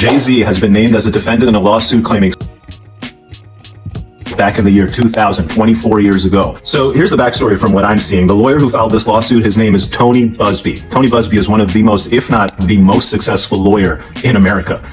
Jay-Z has been named as a defendant in a lawsuit claiming back in the year 2000, 24 years ago. So here's the backstory from what I'm seeing. The lawyer who filed this lawsuit, his name is Tony Busby. Tony Busby is one of the most, if not the most successful lawyer in America.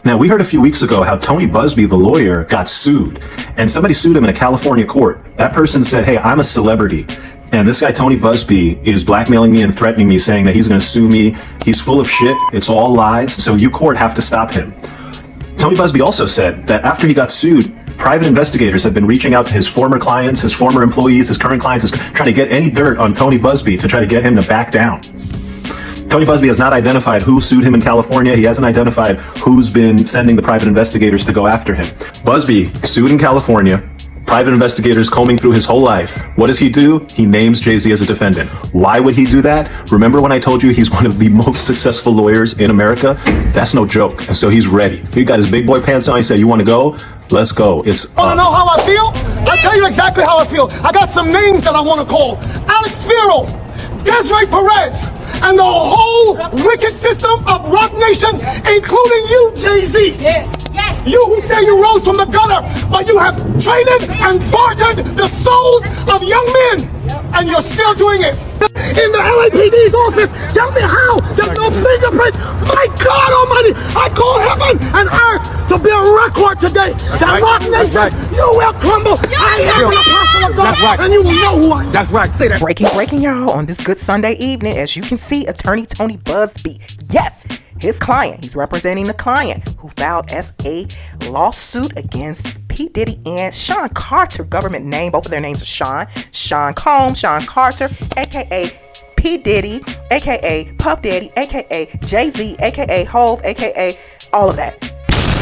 Now, we heard a few weeks ago how Tony Busby, the lawyer, got sued, and somebody sued him in a California court. That person said, hey, I'm a celebrity, and this guy, Tony Busby, is blackmailing me and threatening me, saying that he's going to sue me. He's full of shit. It's all lies. So you court have to stop him. Tony Busby also said that after he got sued, private investigators have been reaching out to his former clients, his former employees, his current clients, trying to get any dirt on Tony Busby to try to get him to back down. Tony Busby has not identified who sued him in California. He hasn't identified who's been sending the private investigators to go after him. Busby sued in California. Private investigators combing through his whole life. What does he do? He names Jay-Z as a defendant. Why would he do that? Remember when I told you he's one of the most successful lawyers in America? That's no joke. And so he's ready. He got his big boy pants on. He said, you want to go? Let's go. It's Want to know how I feel? I'll tell you exactly how I feel. I got some names that I want to call. Alex Spiro, Desiree Perez, and the whole wicked system of Rock Nation, including you, Jay-Z. Yes. Yes. You who say you rose from the gutter, but you have traded and bartered the souls of young men, and you're still doing it. In the LAPD's office, tell me how there's no fingerprints. My God Almighty, I call heaven and earth to be a record today. That Rock Nation, you will crumble. I am an apostle of God, and you will know who I am. That's right. Say that. Breaking, y'all, on this good Sunday evening. As you can see, attorney Tony Busby, yes, his client, he's representing the client who filed as a lawsuit against P.Diddy and Sean Carter. Government name, both of their names are Sean Combs, Sean Carter, aka P.Diddy, aka Puff Daddy, aka Jay-Z, aka Hove, aka all of that.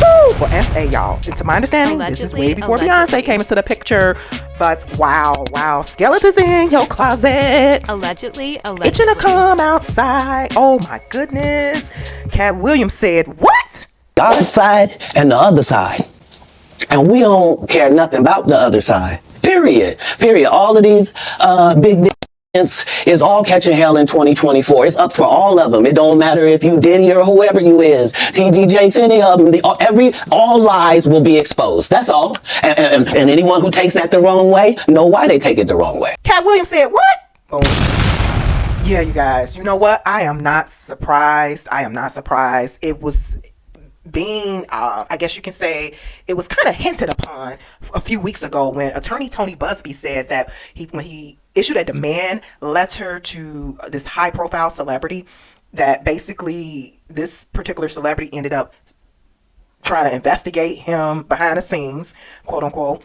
Woo, for SA, y'all. And to my understanding, this is way before Beyonce came into the picture. But wow, skeletons in your closet. Allegedly. Itching to come outside. Oh my goodness. Cat Williams said, what? God's side and the other side. And we don't care nothing about the other side. Period. All of these big is all catching hell in 2024. It's up for all of them. It don't matter if you Diddy or whoever you is. TGJ, any of them. All lies will be exposed. That's all. And anyone who takes that the wrong way, know why they take it the wrong way. Cat Williams said, what? Boom. Yeah, you guys, you know what? I am not surprised. It was being, I guess you can say, it was kind of hinted upon a few weeks ago when attorney Tony Busby said that when he issued a demand letter to this high profile celebrity, that basically this particular celebrity ended up trying to investigate him behind the scenes, quote unquote,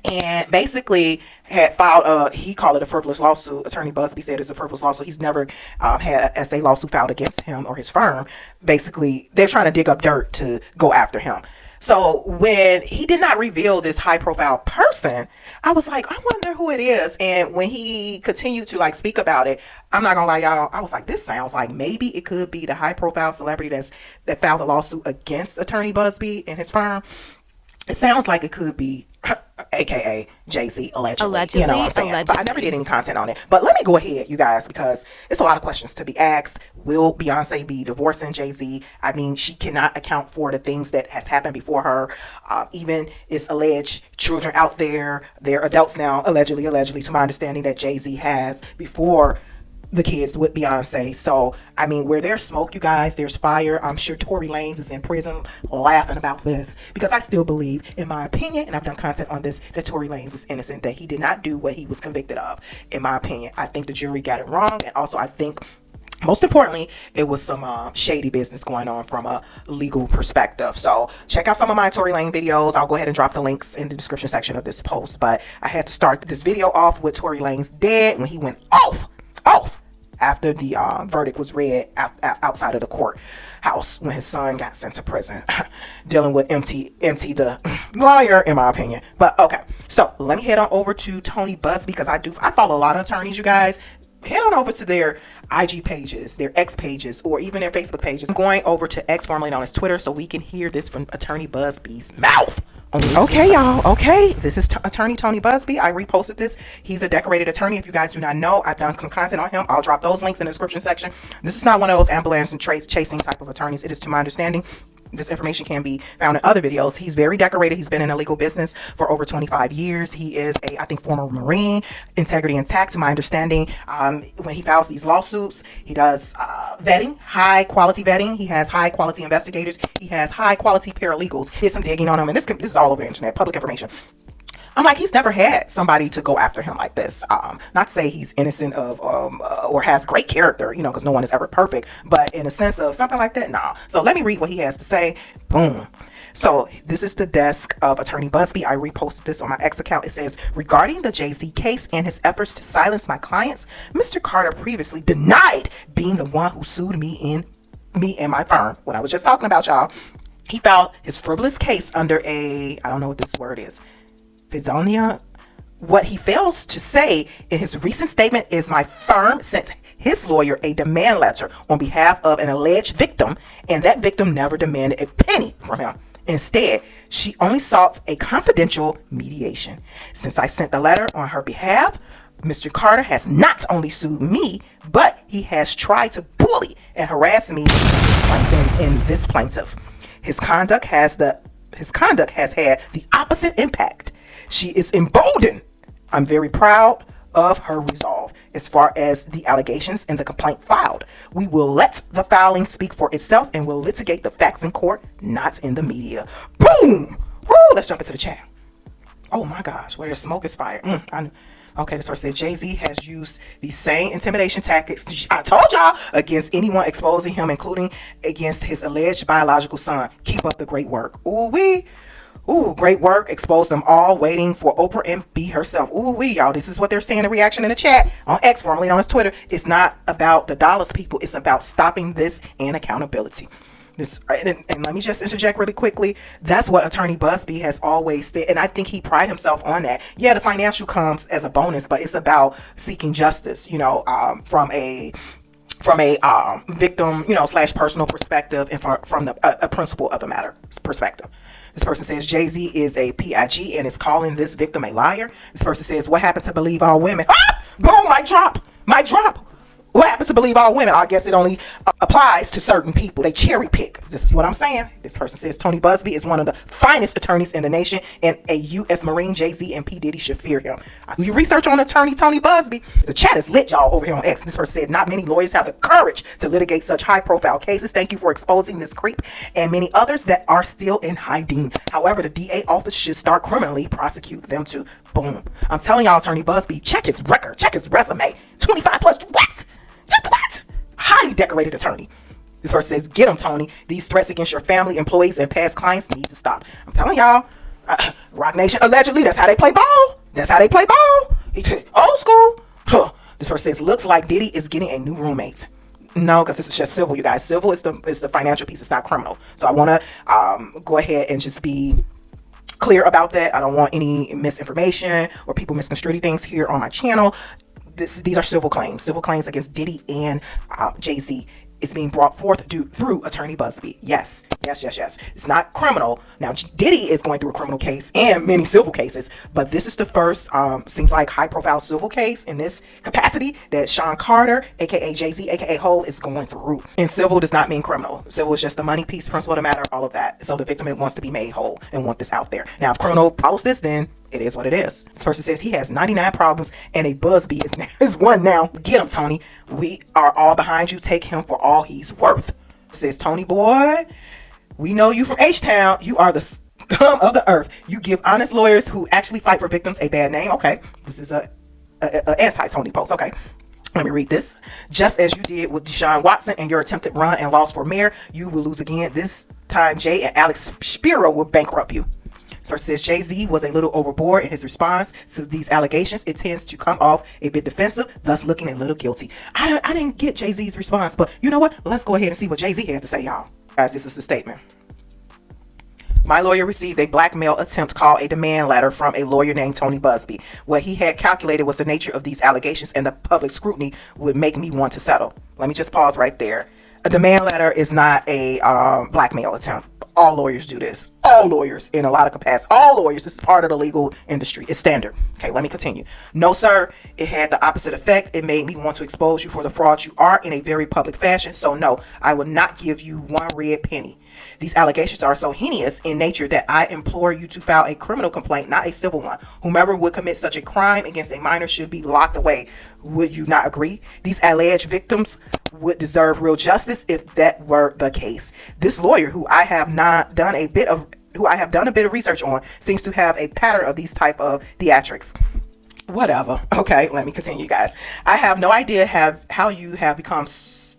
and basically had filed he called it a frivolous lawsuit. Attorney Busby said it's a frivolous lawsuit. He's never had a SA lawsuit filed against him or his firm. Basically, they're trying to dig up dirt to go after him. So when he did not reveal this high profile person, I was like, I wonder who it is. And when he continued to like speak about it, I'm not gonna lie, y'all, I was like, this sounds like maybe it could be the high profile celebrity that filed a lawsuit against attorney Busby and his firm. It sounds like it could be aka Jay-Z, allegedly. You know what I'm saying? But I never did any content on it. But let me go ahead, you guys, because it's a lot of questions to be asked. Will Beyonce be divorcing Jay-Z? I mean, she cannot account for the things that has happened before her. Even it's alleged children out there, they're adults now, allegedly, to my understanding, that Jay-Z has before the kids with Beyonce. So, I mean, where there's smoke, you guys, there's fire. I'm sure Tory Lanez is in prison laughing about this, because I still believe, in my opinion, and I've done content on this, that Tory Lanez is innocent, that he did not do what he was convicted of, in my opinion. I think the jury got it wrong, and also I think, most importantly, it was some shady business going on from a legal perspective. So check out some of my Tory Lanez videos. I'll go ahead and drop the links in the description section of this post. But I had to start this video off with Tory Lanez dead when he went off after the verdict was read outside of the courthouse when his son got sent to prison, dealing with MT the lawyer, in my opinion. But okay, so let me head on over to Tony Busby, because I follow a lot of attorneys, you guys. Head on over to their IG pages, their X pages, or even their Facebook pages. I'm going over to X, formerly known as Twitter, so we can hear this from attorney Busby's mouth. Okay, y'all. Okay, this is attorney Tony Busby. I reposted this. He's a decorated attorney. If you guys do not know, I've done some content on him. I'll drop those links in the description section. This is not one of those ambulance and chasing type of attorneys. It is, to my understanding, this information can be found in other videos. He's very decorated. He's been in the legal business for over 25 years. He is I think, former Marine, integrity intact to my understanding. When he files these lawsuits, he does vetting, high quality vetting. He has high quality investigators. He has high quality paralegals. Here's some digging on him, and this is all over the internet, public information. I'm like, he's never had somebody to go after him like this. Not to say he's innocent of or has great character, you know, because no one is ever perfect, but in a sense of something like that, nah. So let me read what he has to say. Boom. So this is the desk of Attorney Busby. I reposted this on my X account. It says, regarding the Jay-Z case and his efforts to silence my clients, Mr. Carter previously denied being the one who sued me and my firm. What I was just talking about, y'all. He filed his frivolous case under I don't know what this word is, Fizonia. What he fails to say in his recent statement is my firm sent his lawyer a demand letter on behalf of an alleged victim, and that victim never demanded a penny from him. Instead, she only sought a confidential mediation. Since I sent the letter on her behalf, Mr. Carter has not only sued me, but he has tried to bully and harass me in this plaintiff. His conduct has had the opposite impact. She is emboldened. I'm very proud of her resolve. As far as the allegations in the complaint filed, we will let the filing speak for itself and will litigate the facts in court, not in the media. Boom! Woo! Let's jump into the chat. Oh my gosh, where the smoke is fire. Okay, this person said Jay-Z has used the same intimidation tactics, I told y'all, against anyone exposing him, including against his alleged biological son. Keep up the great work. Ooh, great work. Expose them all, waiting for Oprah and be herself. Ooh, y'all. This is what they're saying in reaction in the chat on X, formerly known as Twitter. It's not about the dollars, people. It's about stopping this and accountability. And let me just interject really quickly. That's what Attorney Busby has always said, and I think he pride himself on that. Yeah, the financial comes as a bonus, but it's about seeking justice, you know, from a victim, you know, / personal perspective, and from a principle of the matter perspective. This person says Jay-Z is a PIG and is calling this victim a liar. This person says, what happened to believe all women? Boom, mic drop. What happens to believe all women? I guess it only applies to certain people. They cherry pick. This is what I'm saying. This person says Tony Busby is one of the finest attorneys in the nation and a U.S. Marine. Jay-Z and P.Diddy should fear him. Do your research on attorney Tony Busby. The chat is lit, y'all, over here on X. This person said not many lawyers have the courage to litigate such high-profile cases. Thank you for exposing this creep and many others that are still in hiding. However, the DA office should start criminally prosecute them too. Boom. I'm telling y'all, Attorney Busby, check his record, check his resume. 25 plus what? What? Highly decorated attorney. This person says, get him, Tony. These threats against your family, employees, and past clients need to stop. I'm telling y'all, Rock Nation, allegedly, that's how they play ball. Old school. This person says, looks like Diddy is getting a new roommate. No, because this is just civil, you guys. Civil is the financial piece. It's not criminal. So I want to go ahead and just be clear about that. I don't want any misinformation or people misconstruing things here on my channel. These are civil claims against Diddy and Jay-Z. It's being brought forth through Attorney Busby. Yes. It's not criminal. Now, Diddy is going through a criminal case and many civil cases, but this is the first, seems like, high-profile civil case in this capacity that Sean Carter, a.k.a. Jay-Z, a.k.a. Hov, is going through. And civil does not mean criminal. Civil is just the money piece, principle of the matter, all of that. So the victim wants to be made whole and want this out there. Now, if criminal follows this, then it is what it is. This person says he has 99 problems and a Busby is one now. Get him, Tony. We are all behind you. Take him for all he's worth. Says Tony boy, we know you from H-Town. You are the scum of the earth. You give honest lawyers who actually fight for victims a bad name. Okay, this is a anti-Tony post. Okay, let me read this. Just as you did with Deshaun Watson and your attempted run and loss for mayor, you will lose again. This time Jay and Alex Spiro will bankrupt you. Source says Jay-Z was a little overboard in his response to these allegations. It tends to come off a bit defensive, thus looking a little guilty. I didn't get Jay-Z's response, but you know what? Let's go ahead and see what Jay-Z had to say, y'all. Guys, this is the statement. My lawyer received a blackmail attempt called a demand letter from a lawyer named Tony Busby. What he had calculated was the nature of these allegations and the public scrutiny would make me want to settle. Let me just pause right there. A demand letter is not a blackmail attempt. All lawyers do this. all lawyers in a lot of capacities. All lawyers. This is part of the legal industry. It's standard. Okay, let me continue. No, sir. It had the opposite effect. It made me want to expose you for the fraud you are in a very public fashion. So no, I will not give you one red penny. These allegations are so heinous in nature that I implore you to file a criminal complaint, not a civil one. Whomever would commit such a crime against a minor should be locked away. Would you not agree? These alleged victims would deserve real justice if that were the case. This lawyer, who I have done a bit of research on, seems to have a pattern of these type of theatrics. Whatever. Okay, let me continue, guys. I have no idea how you have become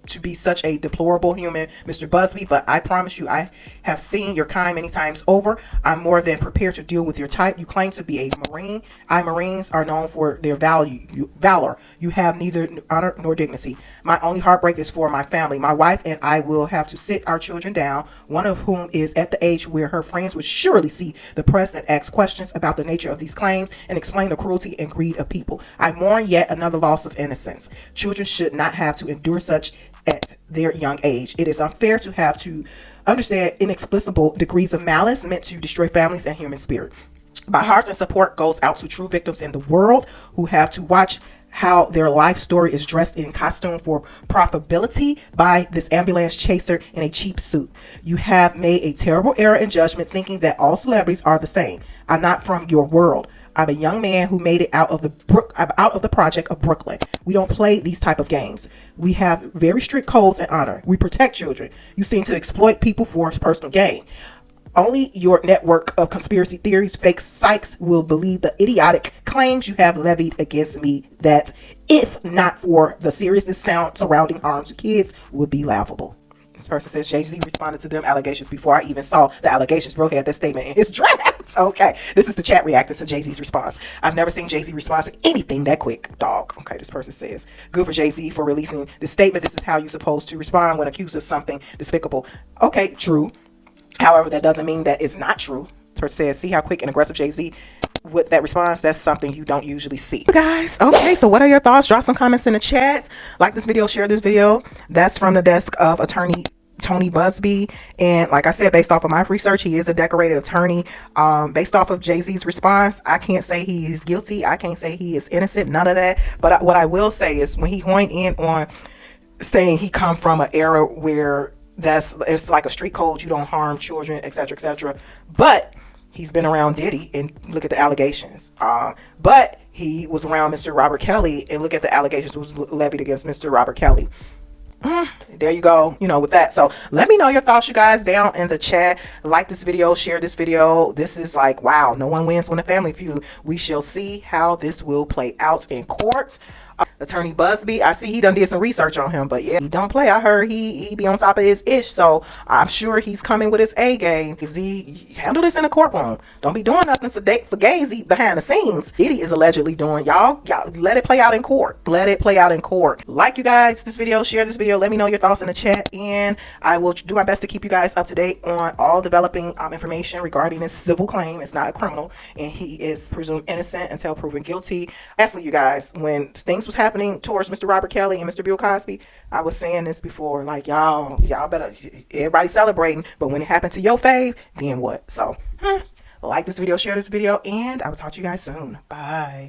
to be such a deplorable human, Mr. Busby, but I promise you I have seen your kind many times over. I'm more than prepared to deal with your type. You claim to be a Marine. Marines are known for their valor. You have neither honor nor dignity. My only heartbreak is for my family. My wife and I will have to sit our children down, one of whom is at the age where her friends would surely see the press and ask questions about the nature of these claims and explain the cruelty and greed of people. I mourn yet another loss of innocence. Children should not have to endure such at their young age. It is unfair to have to understand inexplicable degrees of malice meant to destroy families and human spirit. My heart and support goes out to true victims in the world who have to watch how their life story is dressed in costume for profitability by this ambulance chaser in a cheap suit. You have made a terrible error in judgment thinking that all celebrities are the same. I'm not from your world. I'm a young man who made it out of the project of Brooklyn. We don't play these type of games. We have very strict codes and honor. We protect children. You seem to exploit people for personal gain. Only your network of conspiracy theories, fake psychs, will believe the idiotic claims you have levied against me that, if not for the seriousness surrounding harm to kids, would be laughable. This person says Jay-Z responded to them allegations before I even saw the allegations. Bro had that statement in his drafts. Okay, this is the chat reacting to Jay-Z's response. I've never seen Jay-Z respond to anything that quick, dog. Okay, this person says, good for Jay-Z for releasing this statement. This is how you're supposed to respond when accused of something despicable. Okay, true. However, that doesn't mean that it's not true. This person says, see how quick and aggressive Jay-Z with that response. That's something you don't usually see. Guys, okay, so what are your thoughts? Drop some comments in the chat. Like this video, share this video. That's from the desk of attorney Tony Busby, and like I said, based off of my research, he is a decorated attorney. Based off of Jay-Z's response, I can't say he's guilty, I can't say he is innocent, none of that. But what I will say is, when he went in on saying he come from an era where it's like a street code, you don't harm children, etc., etc., but he's been around Diddy, and look at the allegations. But he was around Mr. Robert Kelly, and look at the allegations was levied against Mr. Robert Kelly. There you go, with that. So let me know your thoughts, you guys, down in the chat. Like this video, share this video. This is like, wow, no one wins when a family feud. We shall see how this will play out in court. Attorney Busby, I see he done did some research on him, but yeah, he don't play. I heard he be on top of his ish, so I'm sure he's coming with his A game. He handle this in the courtroom. Don't be doing nothing for Gazy behind the scenes. Diddy is allegedly doing. Y'all let it play out in court. Let it play out in court. Like, you guys, this video, share this video. Let me know your thoughts in the chat, and I will do my best to keep you guys up to date on all developing information regarding this civil claim. It's not a criminal, and he is presumed innocent until proven guilty. Lastly, you guys, when things was happening towards Mr. Robert Kelly and Mr. Bill Cosby, I was saying this before, like, y'all better, everybody celebrating, but when it happened to your fave, then what? So like this video, share this video, and I will talk to you guys soon. Bye.